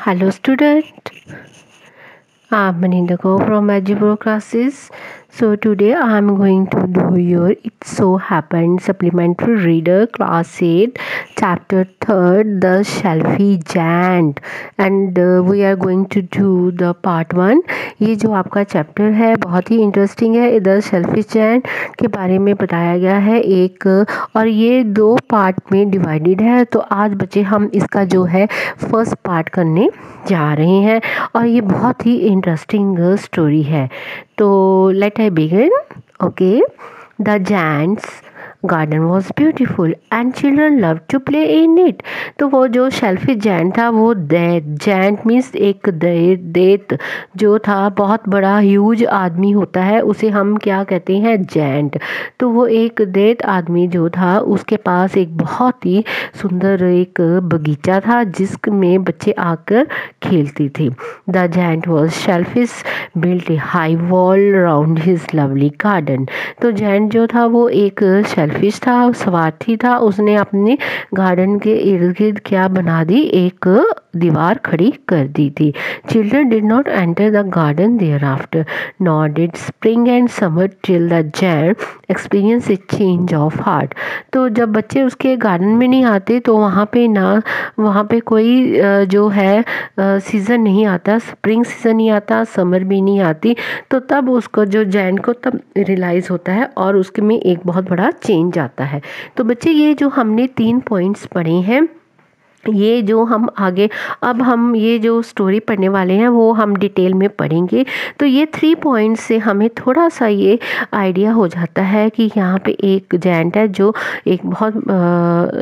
Hello student, I'm Maninda Kaur from Algebra classes. So today I'm going to do your It So Happened supplementary reader class 8 chapter 3rd the Shelfie Giant and we are going to do the part 1. ये जो आपका chapter है बहुत ही interesting है. The selfie giant के बारे में बताया गया है एक, और ये 2 पार्ट में डिवाइडेड है. तो आज बच्चे हम इसका जो है फर्स्ट पार्ट करने जा रहे हैं और ये बहुत ही इंटरेस्टिंग स्टोरी है. तो let I begin. Okay. The giant's garden was beautiful and children love to play in it. तो वो जो शेल्फी जैंट था वो जैंट मीन्स एक दैत जो था, बहुत बड़ा ह्यूज आदमी होता है, उसे हम क्या कहते हैं, जैंट. तो वो एक दैत आदमी जो था उसके पास एक बहुत ही सुंदर एक बगीचा था जिसमें बच्चे आकर खेलते थे. The giant was shellfish built A high wall round his lovely garden. तो जैंट जो था वो एक शेल्फिश था, स्वार्थी था. उसने अपने गार्डन के इर्द गिर्द क्या बना दी, एक दीवार खड़ी कर दी थी. Children did not enter the garden thereafter nor did spring and summer till the giant experience a change of heart. तो जब बच्चे उसके गार्डन में नहीं आते तो वहाँ पे कोई जो है सीज़न नहीं आता, स्प्रिंग सीज़न नहीं आता, समर भी नहीं आती. तो तब उसको जो जैंट को तब रियलाइज़ होता है और उसके में एक बहुत बड़ा चेंज आता है. तो बच्चे ये जो हमने 3 पॉइंट्स पढ़े हैं, ये जो हम आगे अब हम ये जो स्टोरी पढ़ने वाले हैं वो हम डिटेल में पढ़ेंगे. तो ये 3 पॉइंट्स से हमें थोड़ा सा ये आइडिया हो जाता है कि यहाँ पे एक जैंट है जो एक बहुत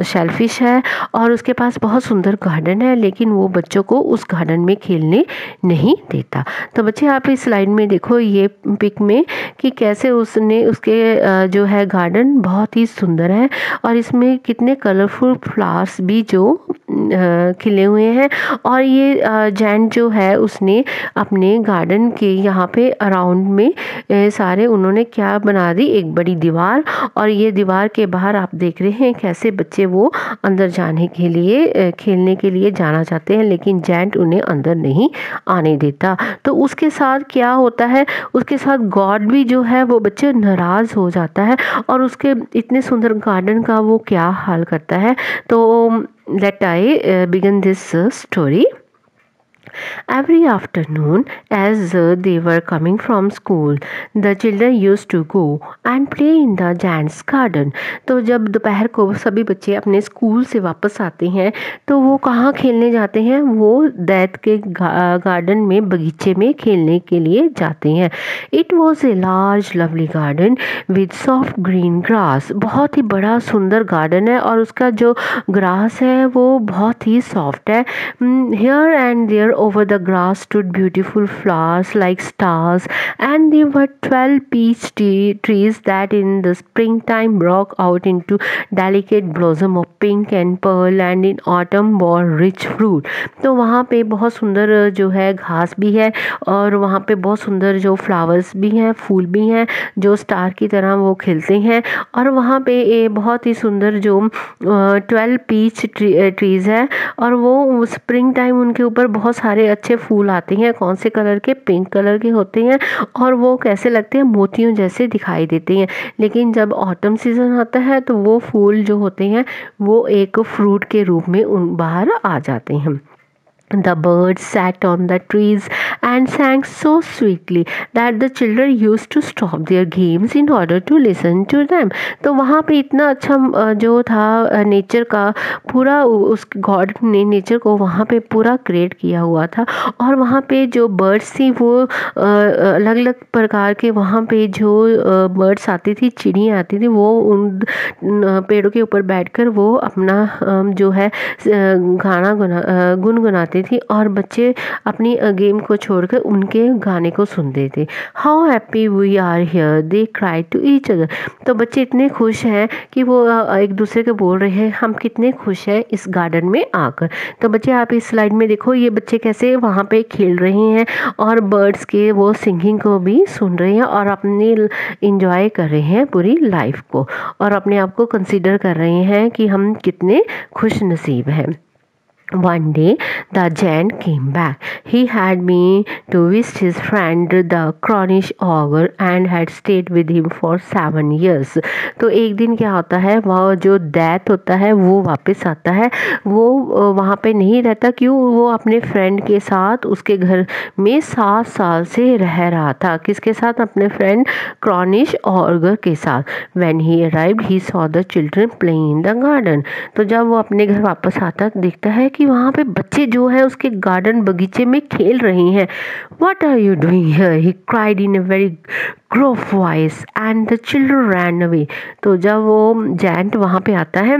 शेल्फिश है और उसके पास बहुत सुंदर गार्डन है, लेकिन वो बच्चों को उस गार्डन में खेलने नहीं देता. तो बच्चे आप इस स्लाइड में देखो ये पिक में कि कैसे उसने उसके जो है गार्डन बहुत ही सुंदर है और इसमें कितने कलरफुल फ्लावर्स भी जो खिले हुए हैं. और ये जैंट जो है उसने अपने गार्डन के यहाँ पे अराउंड में सारे उन्होंने क्या बना दी, एक बड़ी दीवार. और ये दीवार के बाहर आप देख रहे हैं कैसे बच्चे वो अंदर जाने के लिए खेलने के लिए जाना चाहते हैं, लेकिन जैंट उन्हें अंदर नहीं आने देता. तो उसके साथ क्या होता है, उसके साथ गॉड भी जो है वो बच्चे नाराज़ हो जाता है और उसके इतने सुंदर गार्डन का वो क्या हाल करता है. तो let I begin this story. Every afternoon, as they were coming from school, the children used to go and play in the giant's garden. तो जब दोपहर को सभी बच्चे अपने स्कूल से वापस आते हैं तो वो कहाँ खेलने जाते हैं, वो दैत के गार्डन में, बगीचे में खेलने के लिए जाते हैं. It was a large lovely garden with soft green grass. बहुत ही बड़ा सुंदर गार्डन है और उसका जो ग्रास है वो बहुत ही सॉफ्ट है. Here and there over the grass stood beautiful flowers like stars, and there were 12 peach trees that in the springtime broke out into delicate blossom of pink and pearl, and in autumn bore rich fruit. तो वहाँ पे बहुत सुंदर जो है घास भी है और वहाँ पे बहुत सुंदर जो फ्लावर्स भी हैं, फूल भी हैं जो स्टार की तरह वो खिलते हैं. और वहाँ पे बहुत ही सुंदर जो 12 पीच ट्रीज़ है और वो स्प्रिंग टाइम उनके ऊपर बहुत सारे अच्छे फूल आते हैं. कौन से कलर के, पिंक कलर के होते हैं और वो कैसे लगते हैं, मोतियों जैसे दिखाई देते हैं. लेकिन जब ऑटम सीज़न आता है तो वो फूल जो होते हैं वो एक फ्रूट के रूप में बाहर आ जाते हैं. The birds sat on the trees and sang so sweetly that the children used to stop their games in order to listen to them. तो वहाँ पे इतना अच्छा जो था नेचर का पूरा, उस गॉड ने नेचर को वहाँ पे पूरा क्रिएट किया हुआ था. और वहाँ पे जो बर्ड्स थी वो अलग अलग प्रकार के, वहाँ पे जो बर्ड्स आती थी, चिड़ियाँ आती थी, वो उन पेड़ों के ऊपर बैठकर वो अपना जो है गाना गुनगुनाते थी और बच्चे अपनी गेम को छोड़कर उनके गाने को सुनते थे. How happy we are here they cry to each other. तो बच्चे इतने खुश हैं कि वो एक दूसरे को बोल रहे हैं हम कितने खुश हैं इस गार्डन में आकर. तो बच्चे आप इस स्लाइड में देखो ये बच्चे कैसे वहाँ पे खेल रहे हैं और बर्ड्स के वो सिंगिंग को भी सुन रहे हैं और अपने इंजॉय कर रहे हैं पूरी लाइफ को और अपने आप को कंसीडर कर रहे हैं कि हम कितने खुश नसीब हैं. One day, the giant came back. He had been to visit his friend the Cornish ogre and had stayed with him for 7 years. तो एक दिन क्या होता है, वह जो दैत होता है वो वापस आता है. वो वहाँ पे नहीं रहता. क्यों? वो अपने फ्रेंड के साथ उसके घर में 7 साल से रह रहा था. किसके साथ? अपने फ्रेंड क्रॉनिश ऑगर के साथ. When he arrived, he saw the children playing in the garden. तो जब वो अपने घर वापस आता देखता है कि वहाँ पे बच्चे जो हैं उसके गार्डन बगीचे में खेल रहे हैं. What are you doing here? He cried in a very gruff voice and the children ran away. तो जब वो जैंट वहाँ पे आता है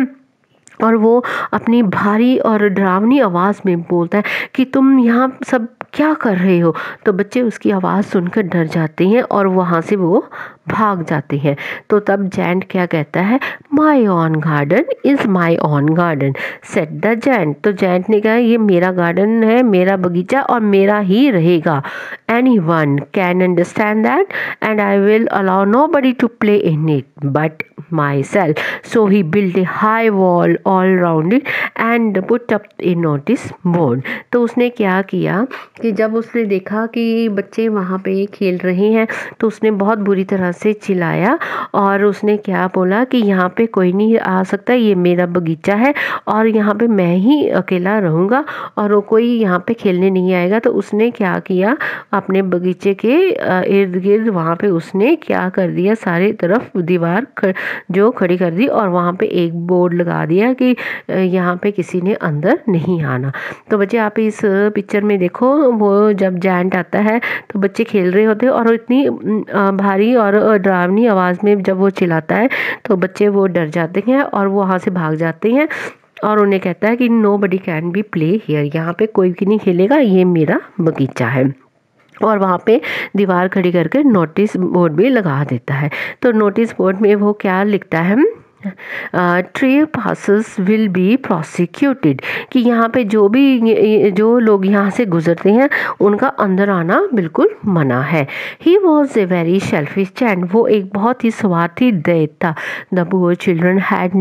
और वो अपनी भारी और डरावनी आवाज़ में बोलता है कि तुम यहाँ सब क्या कर रहे हो, तो बच्चे उसकी आवाज़ सुनकर डर जाते हैं और वहाँ से वो भाग जाते हैं. तो तब जैंट क्या कहता है, my own garden is my own garden said the giant. तो जैंट ने कहा ये मेरा गार्डन है, मेरा बगीचा और मेरा ही रहेगा. Any one can understand that and I will allow nobody to play in it but myself. So he build a high wall all round it and put up a notice board. तो उसने क्या किया कि जब उसने देखा कि बच्चे वहाँ पे खेल रहे हैं तो उसने बहुत बुरी तरह से चिल्लाया और उसने क्या बोला कि यहाँ पे कोई नहीं आ सकता, ये मेरा बगीचा है और यहाँ पे मैं ही अकेला रहूँगा और वो कोई यहाँ पे खेलने नहीं आएगा. तो उसने क्या किया, अपने बगीचे के इर्द गिर्द वहाँ पे उसने क्या कर दिया, सारे तरफ दीवार जो खड़ी कर दी और वहाँ पे एक बोर्ड लगा दिया कि यहाँ पे किसी ने अंदर नहीं आना. तो बच्चे आप इस पिक्चर में देखो, वो जब जैंट आता है तो बच्चे खेल रहे होते हैं और इतनी भारी और डरावनी आवाज़ में जब वो चिल्लाता है तो बच्चे वो डर जाते हैं और वो वहाँ से भाग जाते हैं और उन्हें कहता है कि nobody can be play here, यहाँ पे कोई भी नहीं खेलेगा, ये मेरा बगीचा है. और वहाँ पे दीवार खड़ी करके नोटिस बोर्ड भी लगा देता है. तो नोटिस बोर्ड में वो क्या लिखता है, tray passes will be prosecuted, कि यहाँ पे जो लोग यहाँ से गुजरते हैं उनका अंदर आना बिल्कुल मना है. He was a very selfish giant, वो एक बहुत ही स्वार्थी दैत था. The poor children had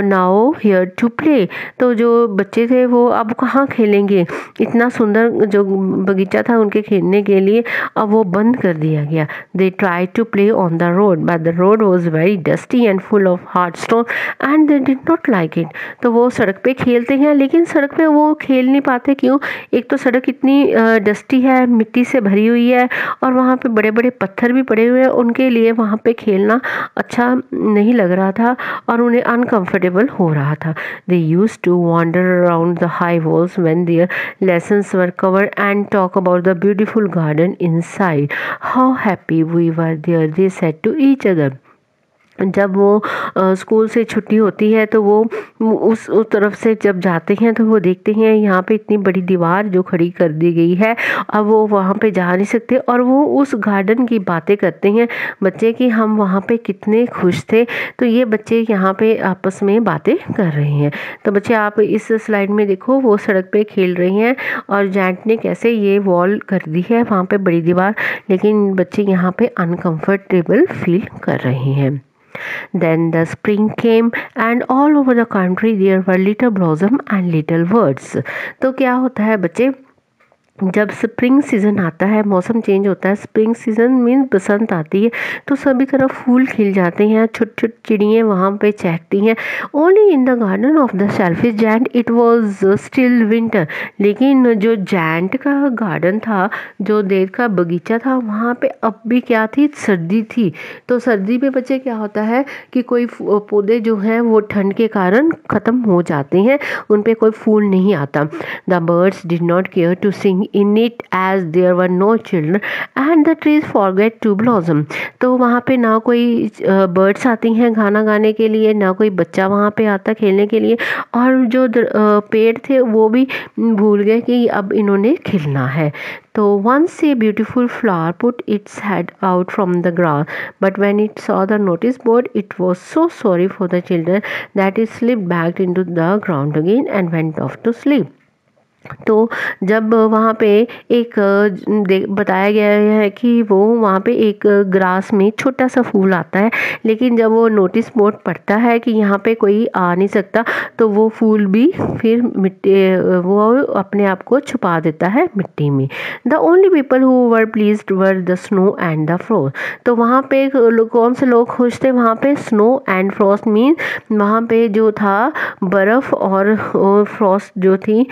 nowhere to play. तो जो बच्चे थे वो अब कहाँ खेलेंगे, इतना सुंदर जो बगीचा था उनके खेलने के लिए अब वो बंद कर दिया गया. They try to play on the road but the road was very dusty and full of hard stone and they did not like it. तो वो सड़क पे खेलते हैं लेकिन सड़क पे वो खेल नहीं पाते. क्यों? एक तो सड़क इतनी डस्टी है, मिट्टी से भरी हुई है और वहाँ पे बड़े बड़े पत्थर भी पड़े हुए हैं. उनके लिए वहाँ पे खेलना अच्छा नहीं लग रहा था और उन्हें अनकंफर्टेबल हो रहा था. They used to wander around the high walls when their lessons were covered and talk about the beautiful garden inside. How happy we were there, they said to each other. जब वो school से छुट्टी होती है तो वो उस तरफ से जब जाते हैं तो वो देखते हैं यहाँ पे इतनी बड़ी दीवार जो खड़ी कर दी गई है, अब वो वहाँ पे जा नहीं सकते और वो उस गार्डन की बातें करते हैं बच्चे कि हम वहाँ पे कितने खुश थे. तो ये बच्चे यहाँ पे आपस में बातें कर रहे हैं. तो बच्चे आप इस स्लाइड में देखो, वो सड़क पे खेल रहे हैं और जैंट ने कैसे ये वॉल कर दी है वहाँ पे बड़ी दीवार, लेकिन बच्चे यहाँ पे अनकंफर्टेबल फील कर रहे हैं. Then the spring came and all over the country there were little blossom and little birds. तो क्या होता है बच्चे, जब स्प्रिंग सीज़न आता है, मौसम चेंज होता है, स्प्रिंग सीज़न मीन बसंत आती है तो सभी तरफ फूल खिल जाते हैं, छोटी छोटी चिड़ियाँ वहाँ पे चहकती हैं. Only in the garden of the selfish giant it was still winter. लेकिन जो जैंट का गार्डन था, जो देर का बगीचा था, वहाँ पे अब भी क्या थी, सर्दी थी. तो सर्दी में बच्चे क्या होता है कि कोई पौधे जो हैं वो ठंड के कारण ख़त्म हो जाते हैं, उन पे कोई फूल नहीं आता. The birds did not care to sing in it as there were no children and the trees forget to blossom. तो वहाँ पे ना कोई बर्ड्स आती हैं गाना गाने के लिए, ना कोई बच्चा वहाँ पे आता खेलने के लिए और जो पेड़ थे वो भी भूल गए कि अब इन्होंने खिलना है. तो once a beautiful flower put its head out from the ground, but when it saw the notice board it was so sorry for the children that it slipped back into the ground again and went off to sleep. तो जब वहाँ पे एक बताया गया है कि वो वहाँ पे एक ग्रास में छोटा सा फूल आता है, लेकिन जब वो नोटिस बोर्ड पढ़ता है कि यहाँ पे कोई आ नहीं सकता, तो वो फूल भी फिर मिट्टी वो अपने आप को छुपा देता है मिट्टी में। The only people who were pleased were the snow and the frost. तो वहाँ पे कौन से लोग खुश थे? वहाँ पे स्नो एंड फ्रॉस्ट मीन वहाँ पे जो था बर्फ़ और फ्रॉस्ट जो थी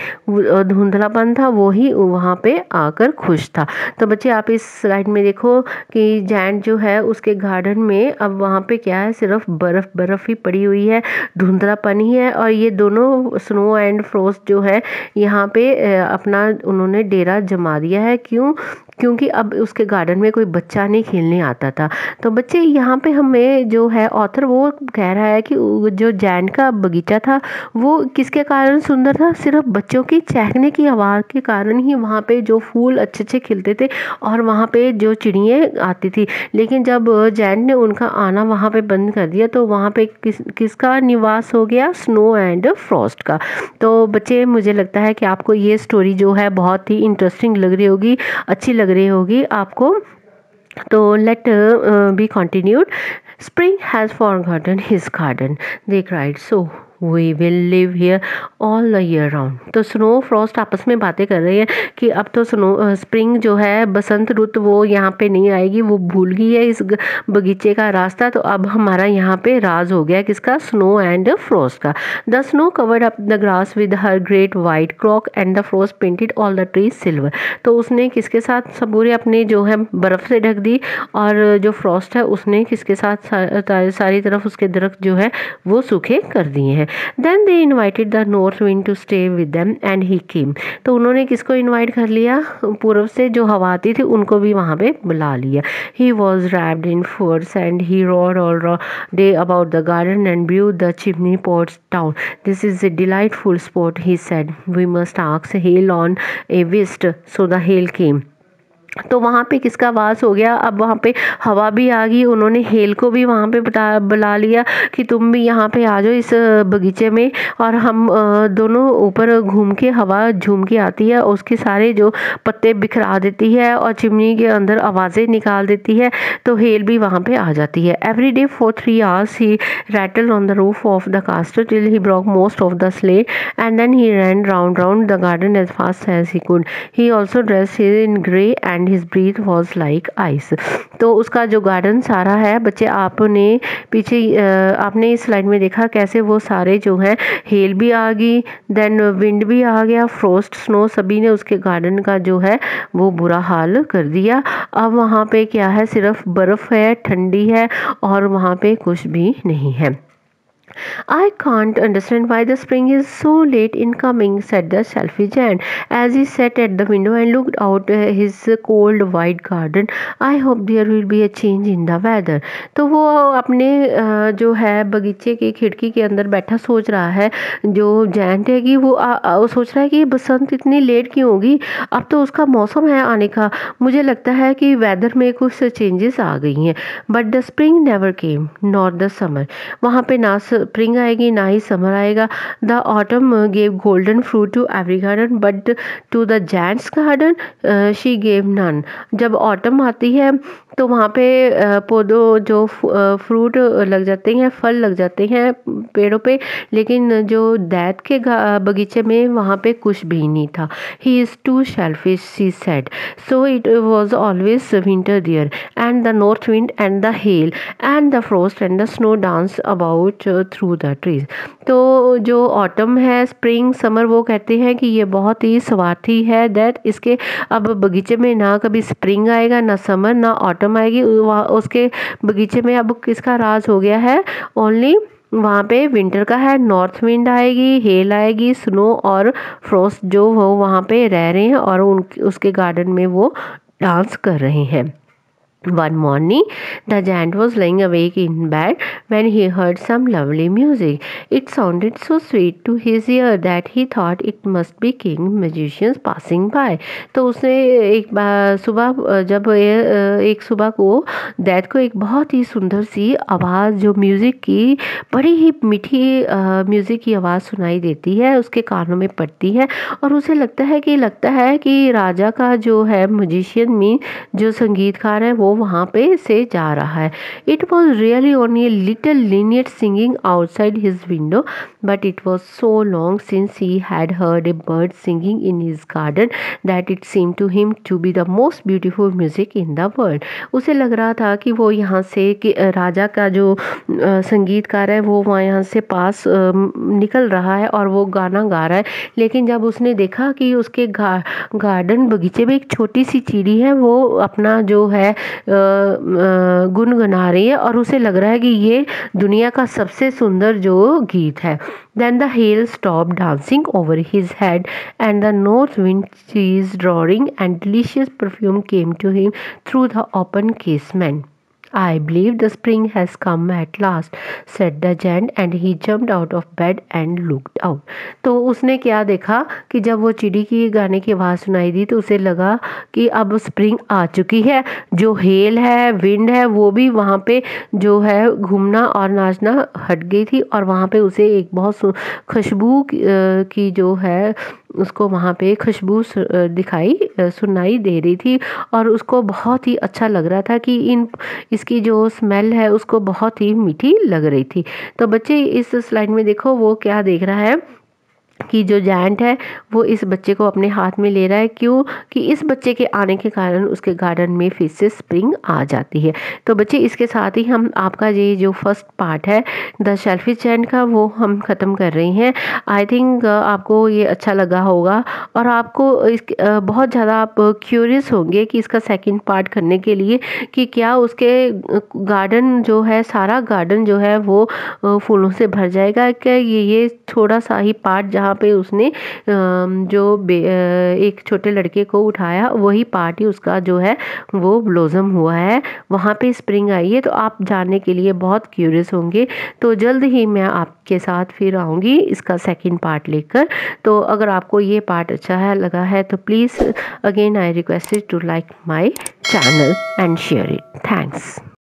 धुंधलापन था, वो ही वहाँ पे आकर खुश था। तो बच्चे आप इस स्लाइड में देखो कि जैंट जो है उसके गार्डन में अब वहाँ पे क्या है, सिर्फ बर्फ ही पड़ी हुई है, धुंधलापन ही है। और ये दोनों स्नो एंड फ्रोस्ट जो है यहाँ पे अपना उन्होंने डेरा जमा दिया है। क्यों? क्योंकि अब उसके गार्डन में कोई बच्चा नहीं खेलने आता था। तो बच्चे यहाँ पे हमें जो है ऑथर वो कह रहा है कि जो जैंट का बगीचा था वो किसके कारण सुंदर था? सिर्फ बच्चों की चहकने की आवाज़ के कारण ही वहाँ पे जो फूल अच्छे अच्छे खिलते थे और वहाँ पे जो चिड़ियाँ आती थी। लेकिन जब जैंट ने उनका आना वहाँ पे बंद कर दिया तो वहाँ पे किसका निवास हो गया? स्नो एंड फ्रॉस्ट का। तो बच्चे मुझे लगता है कि आपको ये स्टोरी जो है बहुत ही इंटरेस्टिंग लग रही होगी, अच्छी लग रही होगी आपको। तो let be continued. Spring has forgotten his garden, they cried, so we will live here all the year round. तो स्नो फ्रॉस्ट आपस में बातें कर रहे हैं कि अब तो स्प्रिंग जो है, बसंत रुत, वो यहाँ पे नहीं आएगी, वो भूल गई है इस बगीचे का रास्ता। तो अब हमारा यहाँ पे राज हो गया किसका? स्नो एंड फ्रॉस्ट का। The snow covered up the grass with her great white clock and the Frost painted all the trees silver. तो उसने किसके साथ सब पूरे अपने जो है बर्फ से ढक दी, और जो फ्रॉस्ट है उसने किसके साथ सारी तरफ उसके दरख्त जो है वो सूखे कर दिए हैं। Then they invited the north wind to stay with them and he came। तो उन्होंने किसको इनवाइट कर लिया? पूर्व से जो हवा आती थी उनको भी वहाँ पे बुला लिया। He was wrapped in furs and he rode all day about the garden and blew the chimney pots down. This is a delightful spot, he said. We must ask hail on a visit। So the hail came। तो वहाँ पे किसका वास हो गया? अब वहाँ पे हवा भी आ गई, उन्होंने हेल को भी वहाँ पे बुला लिया कि तुम भी यहाँ पे आ जाओ इस बगीचे में, और हम दोनों ऊपर घूम के, हवा झूम के आती है और उसके सारे जो पत्ते बिखरा देती है और चिमनी के अंदर आवाज़ें निकाल देती है, तो हेल भी वहाँ पे आ जाती है। Every day for 3 hours he rattled on the roof of the castle till he broke most of the slate, and then he ran round the garden as fast as he could. He also dressed in grey and his breath was like ice। तो उसका जो garden सारा है बच्चे, आपने पीछे आपने इस स्लाइड में देखा कैसे वो सारे जो है, हेल भी आ गई, देन विंड भी आ गया, फ्रोस्ट, स्नो, सभी ने उसके गार्डन का जो है वो बुरा हाल कर दिया। अब वहाँ पे क्या है? सिर्फ बर्फ है, ठंडी है, और वहाँ पे कुछ भी नहीं है। I can't understand why the spring is so late in coming, said the selfish giant, as he sat at the window and looked out his cold white garden. I hope there will be a change in the weather। तो वो अपने जो है बगीचे की खिड़की के अंदर बैठा सोच रहा है, जो जैंट है कि वो सोच रहा है कि बसंत इतनी लेट क्यों होगी, अब तो उसका मौसम है आने का, मुझे लगता है कि वेदर में कुछ चेंजेस आ गई हैं। But the spring never came not the summer. वहाँ पे ना स्प्रिंग आएगी ना ही समर आएगा। The autumn gave golden fruit to every garden but to the giant's garden she gave none. जब ऑटम आती है तो वहाँ पे पौधों जो फ्रूट लग जाते हैं, फल लग जाते हैं पेड़ों पे, लेकिन जो दैत के बगीचे में वहाँ पे कुछ भी नहीं था। He is too selfish, she said, so it was always winter there, and the north wind and the hail and the frost and the snow dance about through the trees. तो जो ऑटम है, spring, summer, वो कहते हैं कि ये बहुत ही स्वार्थी है, दैट इसके अब बगीचे में ना कभी स्प्रिंग आएगा, ना समर, ना ऑटम आएगी। उसके बगीचे में अब किसका राज हो गया है? ओनली वहाँ पे विंटर का है। नॉर्थ विंड आएगी, हेल आएगी, स्नो और फ्रॉस्ट जो वो वहाँ पे रह रहे हैं और उसके गार्डन में वो डांस कर रहे हैं। One morning, the giant was lying awake in bed when he heard some lovely music. It sounded so sweet to his ear that he thought it must be king magicians passing by. तो उसने एक बार सुबह जब एक सुबह को that को एक बहुत ही सुंदर सी आवाज़ जो म्यूज़िक की बड़ी ही मीठी म्यूज़िक की आवाज़ सुनाई देती है, उसके कानों में पड़ती है और उसे लगता है कि राजा का जो है म्यूजिशियन मीन जो संगीतकार है वो वहाँ पे से जा रहा है. It was really only a little Lynette singing outside his window, but it was so long since he had heard a bird singing in his garden that it seemed to him to be the most beautiful music in the world. उसे लग रहा था कि वो यहाँ से कि राजा का जो संगीतकार है वो वहाँ यहाँ से पास निकल रहा है और वो गाना गा रहा है. लेकिन जब उसने देखा कि उसके गार्डन बगीचे में एक छोटी सी चिड़ी है, वो अपना जो है गुनगुना रही है और उसे लग रहा है कि ये दुनिया का सबसे सुंदर जो गीत है. Then the hail stopped dancing over his head and the north wind ceased roaring and delicious perfume came to him through the open casement. I believe the spring has come at last, said the giant and he jumped out of bed and looked out. तो उसने क्या देखा कि जब वो चिड़ी की गाने की आवाज़ सुनाई दी तो उसे लगा कि अब स्प्रिंग आ चुकी है. जो हेल है, विंड है, वो भी वहाँ पे जो है घूमना और नाचना हट गई थी और वहाँ पे उसे एक बहुत खुशबू की जो है उसको वहाँ पे खुशबू सुनाई दे रही थी और उसको बहुत ही अच्छा लग रहा था कि इसकी जो स्मेल है उसको बहुत ही मीठी लग रही थी. तो बच्चे इस स्लाइड में देखो वो क्या देख रहा है कि जो जायंट है वो इस बच्चे को अपने हाथ में ले रहा है. क्यों? कि इस बच्चे के आने के कारण उसके गार्डन में फिर से स्प्रिंग आ जाती है. तो बच्चे इसके साथ ही हम आपका ये जो फर्स्ट पार्ट है द शेलफिश जायंट का वो हम ख़त्म कर रहे हैं. आई थिंक आपको ये अच्छा लगा होगा और आपको बहुत ज़्यादा आप क्यूरियस होंगे कि इसका सेकंड पार्ट करने के लिए कि क्या उसके गार्डन जो है सारा गार्डन जो है वो फूलों से भर जाएगा. क्या ये थोड़ा सा ही पार्ट जहाँ पे उसने जो एक छोटे लड़के को उठाया वही पार्ट ही उसका जो है वो ब्लॉसम हुआ है, वहाँ पे स्प्रिंग आई है. तो आप जानने के लिए बहुत क्यूरियस होंगे. तो जल्द ही मैं आपके साथ फिर आऊँगी इसका सेकंड पार्ट लेकर. तो अगर आपको ये पार्ट अच्छा है लगा है तो please again I request to like my channel and share it. Thanks.